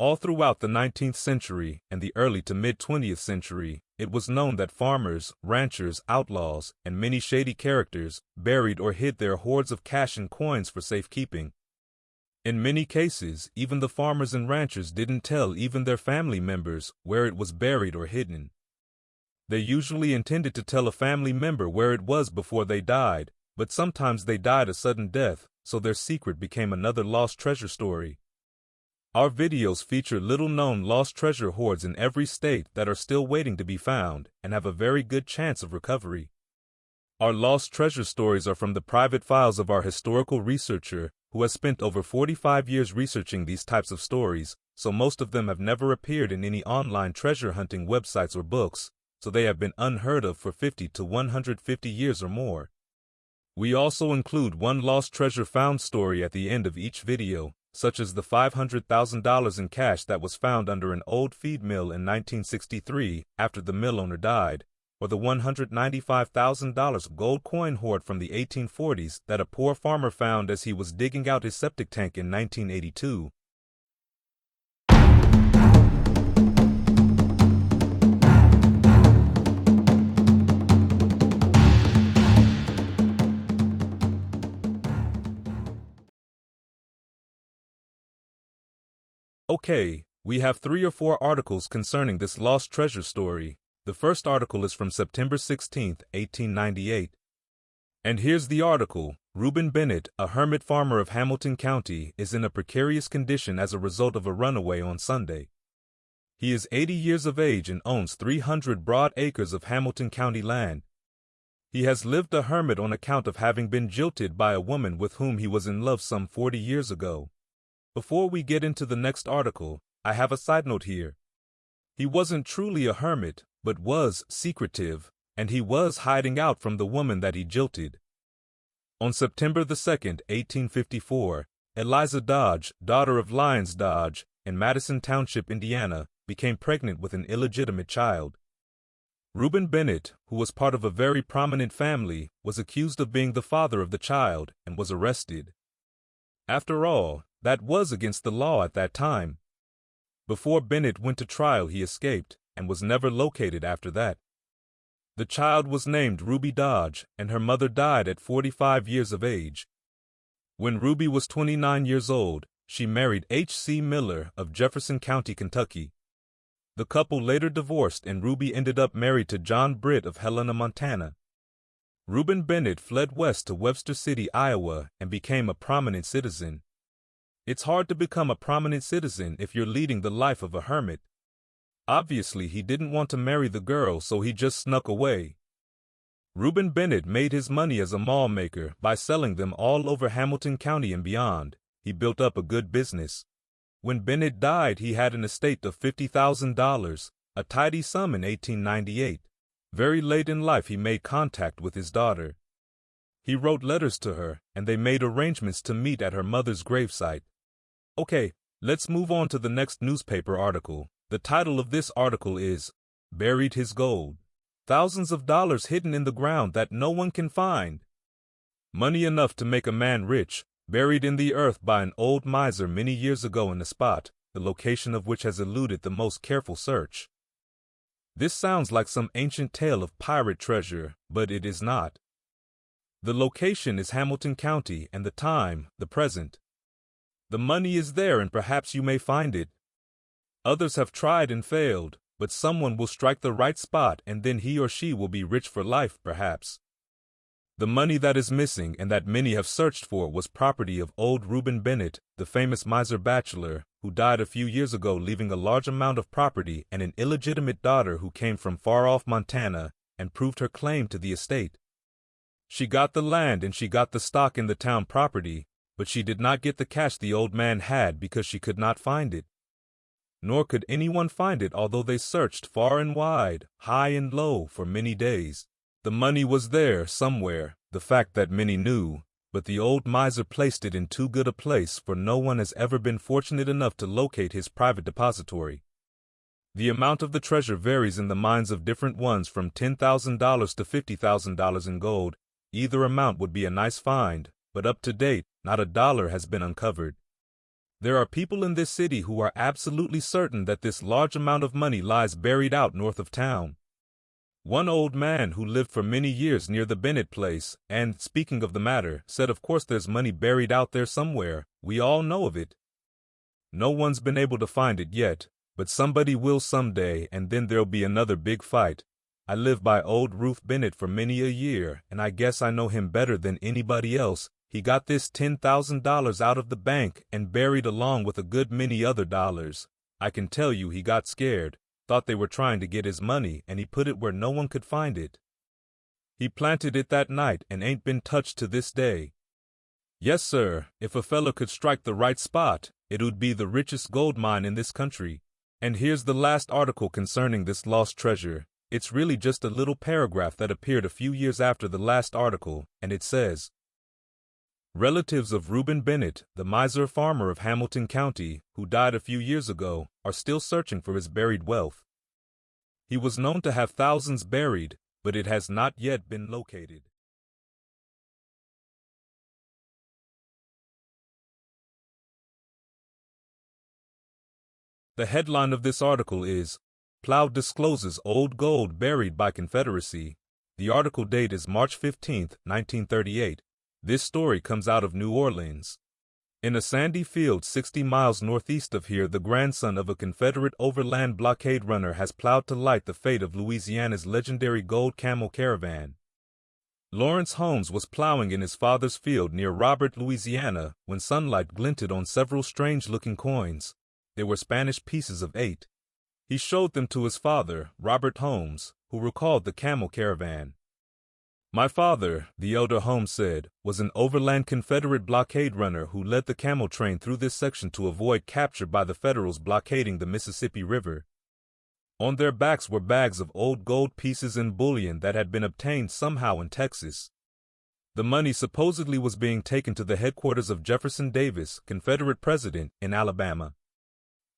All throughout the 19th century and the early to mid-20th century, it was known that farmers, ranchers, outlaws, and many shady characters buried or hid their hoards of cash and coins for safekeeping. In many cases, even the farmers and ranchers didn't tell even their family members where it was buried or hidden. They usually intended to tell a family member where it was before they died, but sometimes they died a sudden death, so their secret became another lost treasure story. Our videos feature little-known lost treasure hoards in every state that are still waiting to be found and have a very good chance of recovery. Our lost treasure stories are from the private files of our historical researcher, who has spent over 45 years researching these types of stories, so most of them have never appeared in any online treasure hunting websites or books, so they have been unheard of for 50 to 150 years or more. We also include one lost treasure found story at the end of each video, such as the $500,000 in cash that was found under an old feed mill in 1963 after the mill owner died, or the $195,000 gold coin hoard from the 1840s that a poor farmer found as he was digging out his septic tank in 1982. Okay, we have 3 or 4 articles concerning this lost treasure story. The first article is from September 16, 1898. And here's the article. Reuben Bennett, a hermit farmer of Hamilton County, is in a precarious condition as a result of a runaway on Sunday. He is 80 years of age and owns 300 broad acres of Hamilton County land. He has lived a hermit on account of having been jilted by a woman with whom he was in love some 40 years ago. Before we get into the next article, I have a side note here. He wasn't truly a hermit, but was secretive, and he was hiding out from the woman that he jilted. On September 2, 1854, Eliza Dodge, daughter of Lyons Dodge, in Madison Township, Indiana, became pregnant with an illegitimate child. Reuben Bennett, who was part of a very prominent family, was accused of being the father of the child and was arrested. After all, that was against the law at that time. Before Bennett went to trial, he escaped and was never located after that. The child was named Ruby Dodge, and her mother died at 45 years of age. When Ruby was 29 years old, she married H.C. Miller of Jeffersdon County, Kentucky. The couple later divorced, and Ruby ended up married to John Britt of Helena, Montana. Reuben Bennett fled west to Webster City, Iowa, and became a prominent citizen. It's hard to become a prominent citizen if you're leading the life of a hermit. Obviously, he didn't want to marry the girl, so he just snuck away. Reuben Bennett made his money as a mall maker by selling them all over Hamilton County and beyond. He built up a good business. When Bennett died, he had an estate of $50,000, a tidy sum in 1898. Very late in life, he made contact with his daughter. He wrote letters to her, and they made arrangements to meet at her mother's gravesite. Okay, let's move on to the next newspaper article. The title of this article is, Buried His Gold. Thousands of dollars hidden in the ground that no one can find. Money enough to make a man rich, buried in the earth by an old miser many years ago in a spot, the location of which has eluded the most careful search. This sounds like some ancient tale of pirate treasure, but it is not. The location is Hamilton County, and the time, the present. The money is there, and perhaps you may find it. Others have tried and failed, but someone will strike the right spot, and then he or she will be rich for life, perhaps. The money that is missing and that many have searched for was property of old Reuben Bennett, the famous miser bachelor, who died a few years ago, leaving a large amount of property and an illegitimate daughter who came from far-off Montana and proved her claim to the estate. She got the land and she got the stock in the town property, but she did not get the cash the old man had because she could not find it. Nor could anyone find it, although they searched far and wide, high and low, for many days. The money was there somewhere, the fact that many knew, but the old miser placed it in too good a place, for no one has ever been fortunate enough to locate his private depository. The amount of the treasure varies in the minds of different ones, from $10,000 to $50,000 in gold. Either amount would be a nice find, but up to date, not a dollar has been uncovered. There are people in this city who are absolutely certain that this large amount of money lies buried out north of town. One old man who lived for many years near the Bennett place, and, speaking of the matter, said of course there's money buried out there somewhere, we all know of it. No one's been able to find it yet, but somebody will someday, and then there'll be another big fight. I lived by old Ruth Bennett for many a year, and I guess I know him better than anybody else. He got this $10,000 out of the bank and buried along with a good many other dollars. I can tell you he got scared, thought they were trying to get his money, and he put it where no one could find it. He planted it that night and ain't been touched to this day. Yes, sir, if a fella could strike the right spot, it would be the richest gold mine in this country. And here's the last article concerning this lost treasure. It's really just a little paragraph that appeared a few years after the last article, and it says, relatives of Reuben Bennett, the miser farmer of Hamilton County, who died a few years ago, are still searching for his buried wealth. He was known to have thousands buried, but it has not yet been located. The headline of this article is, Plow Discloses Old Gold Buried by Confederacy. The article date is March 15, 1938. This story comes out of New Orleans. In a sandy field 60 miles northeast of here, the grandson of a Confederate overland blockade runner has plowed to light the fate of Louisiana's legendary gold camel caravan. Lawrence Holmes was plowing in his father's field near Robert, Louisiana, when sunlight glinted on several strange-looking coins. They were Spanish pieces of 8. He showed them to his father, Robert Holmes, who recalled the camel caravan. My father, the elder Holmes said, was an overland Confederate blockade runner who led the camel train through this section to avoid capture by the Federals blockading the Mississippi River. On their backs were bags of old gold pieces and bullion that had been obtained somehow in Texas. The money supposedly was being taken to the headquarters of Jefferson Davis, Confederate president, in Alabama.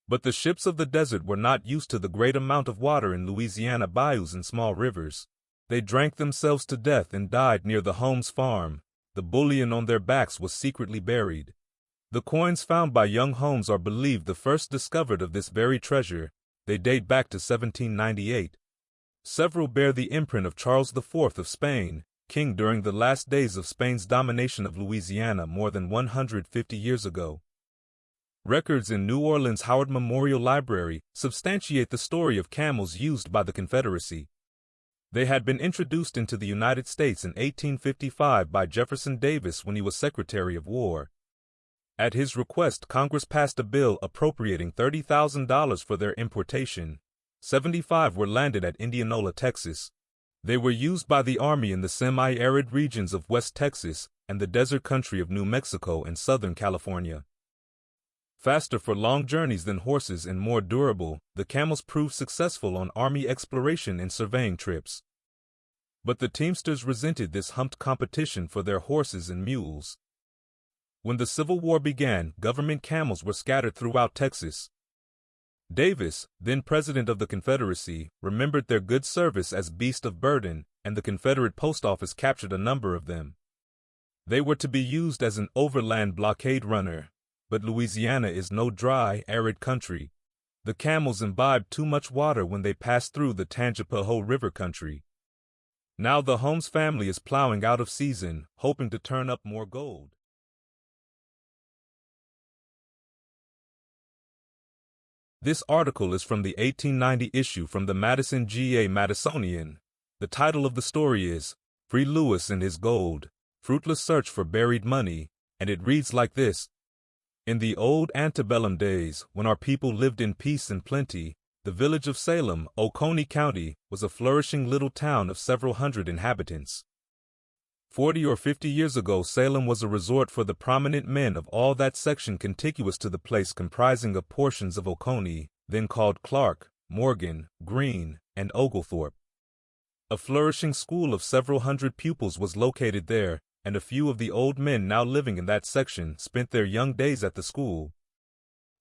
But the ships of the desert were not used to the great amount of water in Louisiana bayous and small rivers. They drank themselves to death and died near the Holmes farm. The bullion on their backs was secretly buried. The coins found by young Holmes are believed the first discovered of this very treasure. They date back to 1798. Several bear the imprint of Charles IV of Spain, king during the last days of Spain's domination of Louisiana more than 150 years ago. Records in New Orleans' Howard Memorial Library substantiate the story of camels used by the Confederacy. They had been introduced into the United States in 1855 by Jefferson Davis when he was Secretary of War. At his request, Congress passed a bill appropriating $30,000 for their importation. 75 were landed at Indianola, Texas. They were used by the Army in the semi-arid regions of West Texas and the desert country of New Mexico and Southern California. Faster for long journeys than horses and more durable, the camels proved successful on Army exploration and surveying trips. But the teamsters resented this humped competition for their horses and mules. When the Civil War began, government camels were scattered throughout Texas. Davis, then president of the Confederacy, remembered their good service as beasts of burden, and the Confederate post office captured a number of them. They were to be used as an overland blockade runner. But Louisiana is no dry, arid country. The camels imbibe too much water when they pass through the Tangipahoe River country. Now the Holmes family is plowing out of season, hoping to turn up more gold. This article is from the 1890 issue from the Madison G.A. Madisonian. The title of the story is, Free Louis and His Gold, Fruitless Search for Buried Money, and it reads like this. In the old antebellum days, when our people lived in peace and plenty, the village of Salem, Oconee County, was a flourishing little town of several hundred inhabitants. 40 or 50 years ago, Salem was a resort for the prominent men of all that section contiguous to the place, comprising of portions of Oconee, then called Clark, Morgan, Greene, and Oglethorpe. A flourishing school of several hundred pupils was located there, and a few of the old men now living in that section spent their young days at the school.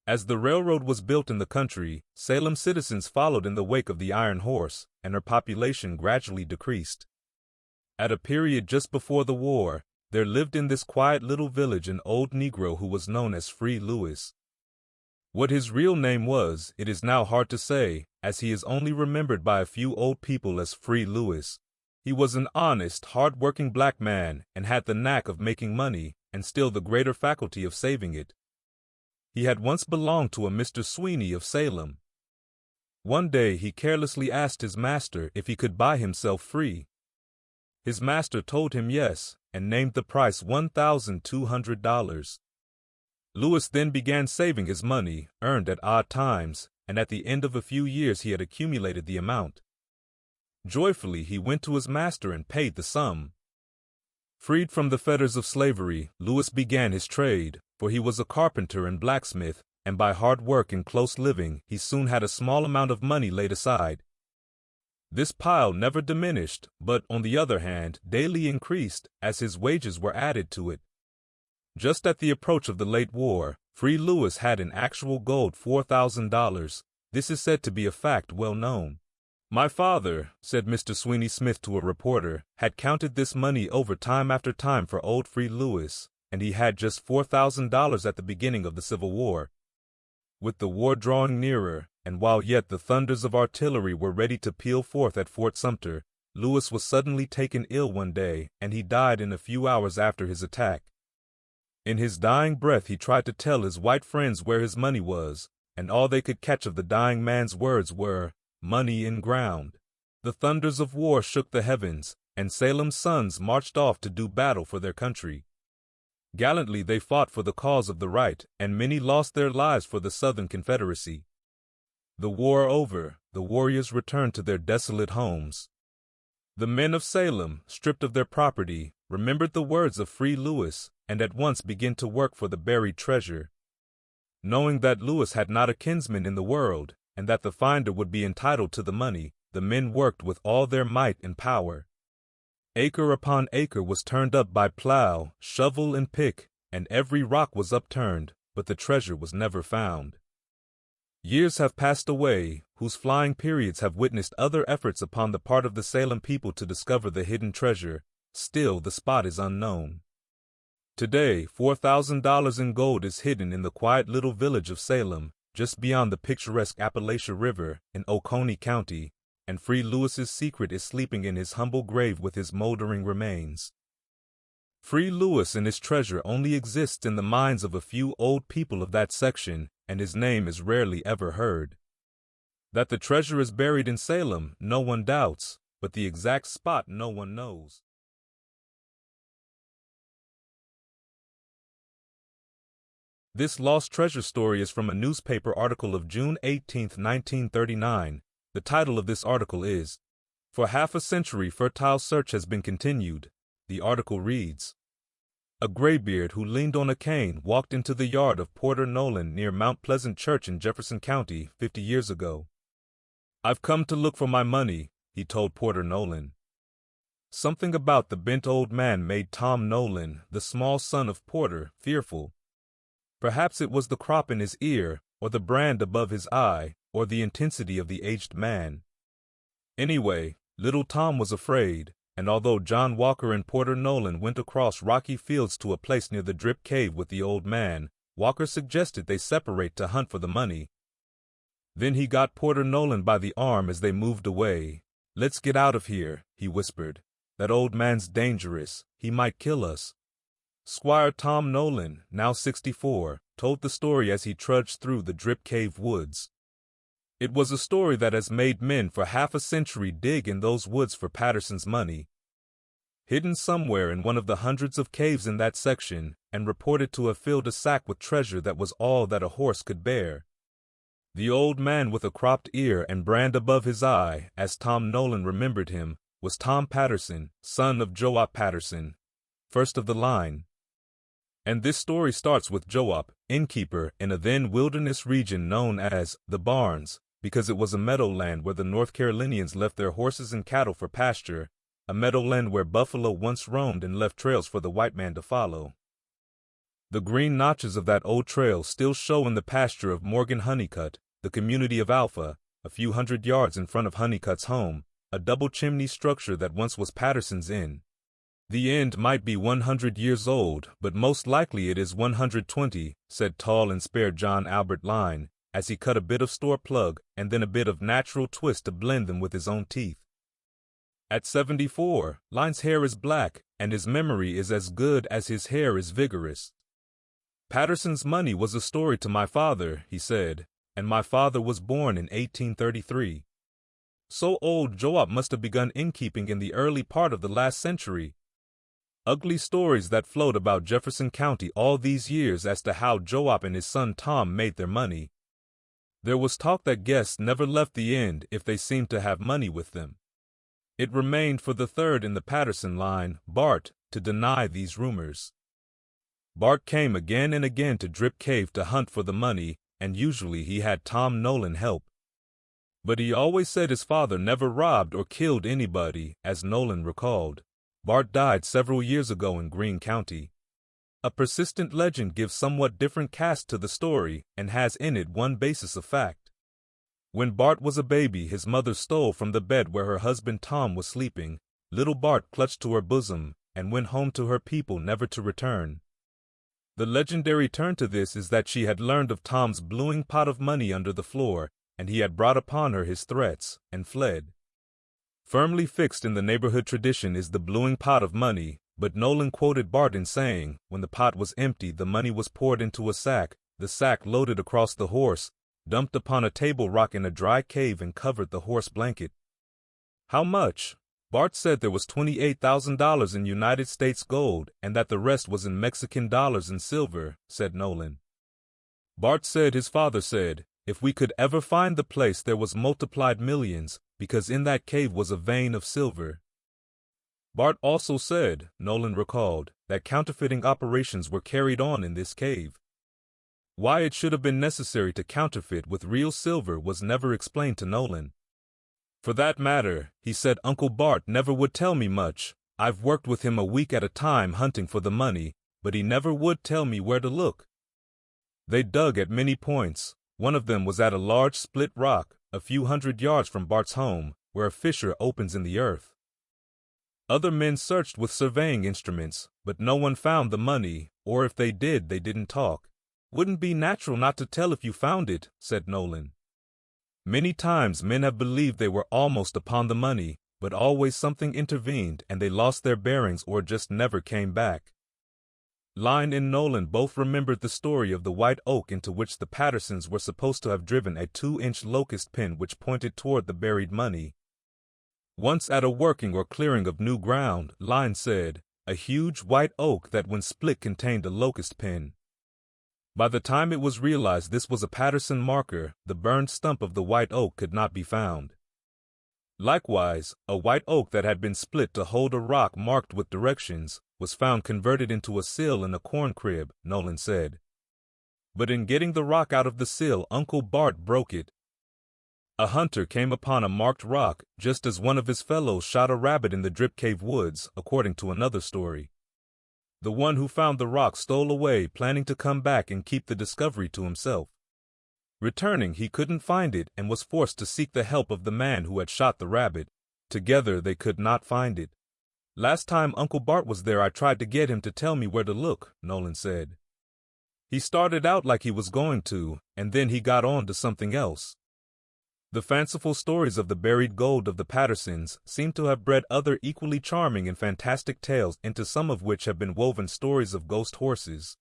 As the railroad was built in the country, Salem citizens followed in the wake of the iron horse, and her population gradually decreased. At a period just before the war, there lived in this quiet little village an old Negro who was known as Free Louis. What his real name was, it is now hard to say, as he is only remembered by a few old people as Free Lewis. He was an honest, hard-working black man and had the knack of making money and still the greater faculty of saving it. He had once belonged to a Mr. Sweeney of Salem. One day he carelessly asked his master if he could buy himself free. His master told him yes, and named the price $1,200. Lewis then began saving his money, earned at odd times, and at the end of a few years he had accumulated the amount. Joyfully he went to his master and paid the sum. Freed from the fetters of slavery, Lewis began his trade, for he was a carpenter and blacksmith, and by hard work and close living he soon had a small amount of money laid aside. This pile never diminished, but, on the other hand, daily increased as his wages were added to it. Just at the approach of the late war, Free Lewis had in actual gold $4,000. This is said to be a fact well known. "My father," said Mr. Sweeney Smith to a reporter, "had counted this money over time after time for old Free Lewis, and he had just $4,000 at the beginning of the Civil War. With the war drawing nearer, and while yet the thunders of artillery were ready to peal forth at Fort Sumter, Lewis was suddenly taken ill one day, and he died in a few hours after his attack. In his dying breath he tried to tell his white friends where his money was, and all they could catch of the dying man's words were, 'Money in ground.' The thunders of war shook the heavens, and Salem's sons marched off to do battle for their country. Gallantly they fought for the cause of the right, and many lost their lives for the Southern Confederacy. The war over, the warriors returned to their desolate homes. The men of Salem, stripped of their property, remembered the words of Free Lewis, and at once began to work for the buried treasure. Knowing that Lewis had not a kinsman in the world, and that the finder would be entitled to the money, the men worked with all their might and power. Acre upon acre was turned up by plow, shovel, and pick, and every rock was upturned, but the treasure was never found. Years have passed away, whose flying periods have witnessed other efforts upon the part of the Salem people to discover the hidden treasure. Still, the spot is unknown. Today, $4,000 in gold is hidden in the quiet little village of Salem, just beyond the picturesque Appalachia River in Oconee County, and Free Lewis's secret is sleeping in his humble grave with his moldering remains. Free Lewis and his treasure only exists in the minds of a few old people of that section, and his name is rarely ever heard. That the treasure is buried in Salem, no one doubts, but the exact spot no one knows. This lost treasure story is from a newspaper article of June 18, 1939. The title of this article is, "For half a century fertile search has been continued." The article reads, "A graybeard who leaned on a cane walked into the yard of Porter Nolan near Mount Pleasant Church in Jefferson County 50 years ago. 'I've come to look for my money,' he told Porter Nolan. Something about the bent old man made Tom Nolan, the small son of Porter, fearful. Perhaps it was the crop in his ear, or the brand above his eye, or the intensity of the aged man. Anyway, little Tom was afraid, and although John Walker and Porter Nolan went across rocky fields to a place near the drip cave with the old man, Walker suggested they separate to hunt for the money. Then he got Porter Nolan by the arm as they moved away. "Let's get out of here," he whispered. "That old man's dangerous. He might kill us." Squire Tom Nolan, now 64, told the story as he trudged through the drip cave woods. It was a story that has made men for half a century dig in those woods for Patterson's money. Hidden somewhere in one of the hundreds of caves in that section, and reported to have filled a sack with treasure that was all that a horse could bear. The old man with a cropped ear and brand above his eye, as Tom Nolan remembered him, was Tom Patterson, son of Joab Patterson, first of the line. And this story starts with Joab, innkeeper in a then wilderness region known as the Barns, because it was a meadowland where the North Carolinians left their horses and cattle for pasture, a meadowland where buffalo once roamed and left trails for the white man to follow. The green notches of that old trail still show in the pasture of Morgan Honeycutt, the community of Alpha, a few hundred yards in front of Honeycutt's home, a double-chimney structure that once was Patterson's Inn. "The end might be 100 years old, but most likely it is 120, said tall and spare John Albert Line, as he cut a bit of store plug and then a bit of natural twist to blend them with his own teeth. At 74, Line's hair is black, and his memory is as good as his hair is vigorous. Patterson's money was a story to my father, he said, and my father was born in 1833. So old Joab must have begun innkeeping in the early part of the last century. Ugly stories that float about Jefferston County all these years as to how Joab and his son Tom made their money. There was talk that guests never left the inn if they seemed to have money with them. It remained for the third in the Patterson line, Bart, to deny these rumors. Bart came again and again to Drip Cave to hunt for the money, and usually he had Tom Nolan help. But he always said his father never robbed or killed anybody, as Nolan recalled. Bart died several years ago in Greene County. A persistent legend gives somewhat different cast to the story and has in it one basis of fact. When Bart was a baby, his mother stole from the bed where her husband Tom was sleeping. Little Bart clutched to her bosom and went home to her people, never to return. The legendary turn to this is that she had learned of Tom's bluing pot of money under the floor, and he had brought upon her his threats, and fled. Firmly fixed in the neighborhood tradition is the bluing pot of money, but Nolan quoted Bart in saying, when the pot was empty, the money was poured into a sack, the sack loaded across the horse, dumped upon a table rock in a dry cave and covered the horse blanket. How much? Bart said there was $28,000 in United States gold and that the rest was in Mexican dollars and silver, said Nolan. Bart said his father said, if we could ever find the place there was multiplied millions, because in that cave was a vein of silver. Bart also said, Nolan recalled, that counterfeiting operations were carried on in this cave. Why it should have been necessary to counterfeit with real silver was never explained to Nolan. For that matter, he said, Uncle Bart never would tell me much. I've worked with him a week at a time hunting for the money, but he never would tell me where to look. They dug at many points. One of them was at a large split rock, a few hundred yards from Bart's home, where a fissure opens in the earth. Other men searched with surveying instruments, but no one found the money, or if they did, they didn't talk. Wouldn't be natural not to tell if you found it, said Nolan. Many times men have believed they were almost upon the money, but always something intervened and they lost their bearings or just never came back. Line and Nolan both remembered the story of the white oak into which the Pattersons were supposed to have driven a 2-inch locust pin which pointed toward the buried money. Once at a working or clearing of new ground, Line said, a huge white oak that when split contained a locust pin. By the time it was realized this was a Patterson marker, the burned stump of the white oak could not be found. Likewise, a white oak that had been split to hold a rock marked with directions was found converted into a sill in a corn crib, Nolan said. But in getting the rock out of the sill, Uncle Bart broke it. A hunter came upon a marked rock just as one of his fellows shot a rabbit in the Drip Cave woods, according to another story. The one who found the rock stole away, planning to come back and keep the discovery to himself. Returning, he couldn't find it and was forced to seek the help of the man who had shot the rabbit. Together they could not find it. Last time Uncle Bart was there, I tried to get him to tell me where to look, Nolan said. He started out like he was going to, and then he got on to something else. The fanciful stories of the buried gold of the Pattersons seem to have bred other equally charming and fantastic tales, into some of which have been woven stories of ghost horses.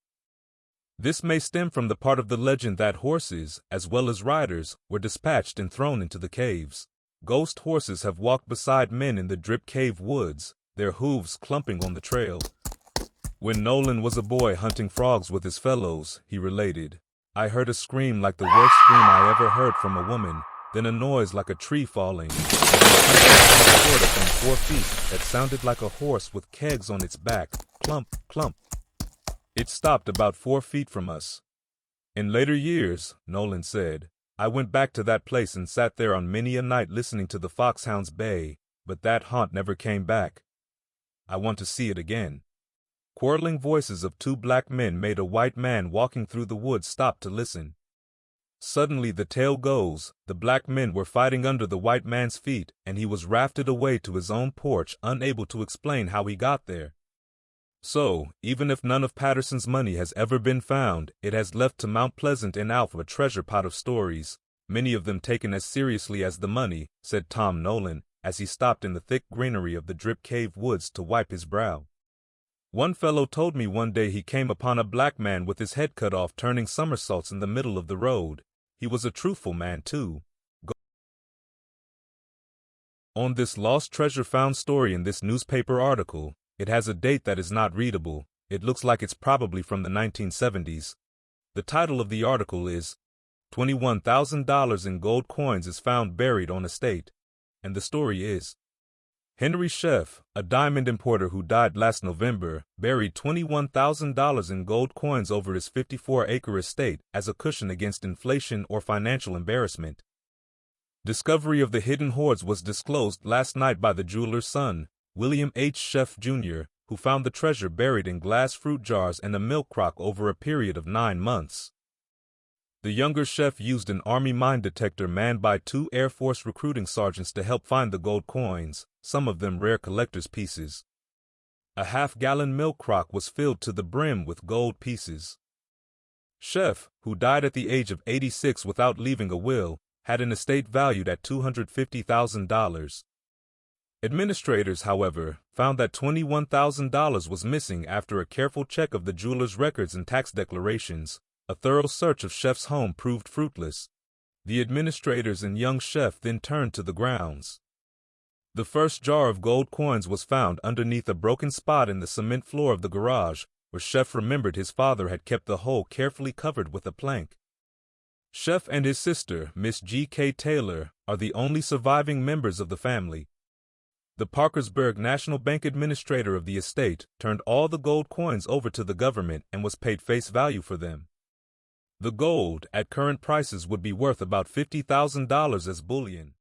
This may stem from the part of the legend that horses, as well as riders, were dispatched and thrown into the caves. Ghost horses have walked beside men in the Drip Cave woods, their hooves clumping on the trail. When Nolan was a boy hunting frogs with his fellows, he related, I heard a scream like the worst scream I ever heard from a woman, then a noise like a tree falling, and then from 4 feet that sounded like a horse with kegs on its back, clump, clump. It stopped about 4 feet from us. In later years, Nolan said, I went back to that place and sat there on many a night listening to the foxhounds bay, but that haunt never came back. I want to see it again. Quarreling voices of 2 black men made a white man walking through the woods stop to listen. Suddenly the tale goes, the black men were fighting under the white man's feet, and he was rafted away to his own porch, unable to explain how he got there. So, even if none of Patterson's money has ever been found, it has left to Mount Pleasant and Alpha a treasure pot of stories, many of them taken as seriously as the money, said Tom Nolan, as he stopped in the thick greenery of the Drip Cave woods to wipe his brow. One fellow told me one day he came upon a black man with his head cut off turning somersaults in the middle of the road. He was a truthful man, too. On this lost treasure found story in this newspaper article, it has a date that is not readable. It looks like it's probably from the 1970s. The title of the article is, $21,000 in gold coins is found buried on estate. And the story is, Henry Sheff, a diamond importer who died last November, buried $21,000 in gold coins over his 54-acre estate as a cushion against inflation or financial embarrassment. Discovery of the hidden hoards was disclosed last night by the jeweler's son, William H. Sheff, Jr., who found the treasure buried in glass fruit jars and a milk crock over a period of 9 months. The younger Sheff used an Army mine detector manned by 2 Air Force recruiting sergeants to help find the gold coins, some of them rare collector's pieces. A half-gallon milk crock was filled to the brim with gold pieces. Sheff, who died at the age of 86 without leaving a will, had an estate valued at $250,000. Administrators, however, found that $21,000 was missing after a careful check of the jeweler's records and tax declarations. A thorough search of Sheff's home proved fruitless. The administrators and young Sheff then turned to the grounds. The first jar of gold coins was found underneath a broken spot in the cement floor of the garage, where Sheff remembered his father had kept the hole carefully covered with a plank. Sheff and his sister, Miss G.K. Taylor, are the only surviving members of the family. The Parkersburg National Bank administrator of the estate turned all the gold coins over to the government and was paid face value for them. The gold, at current prices, would be worth about $50,000 as bullion.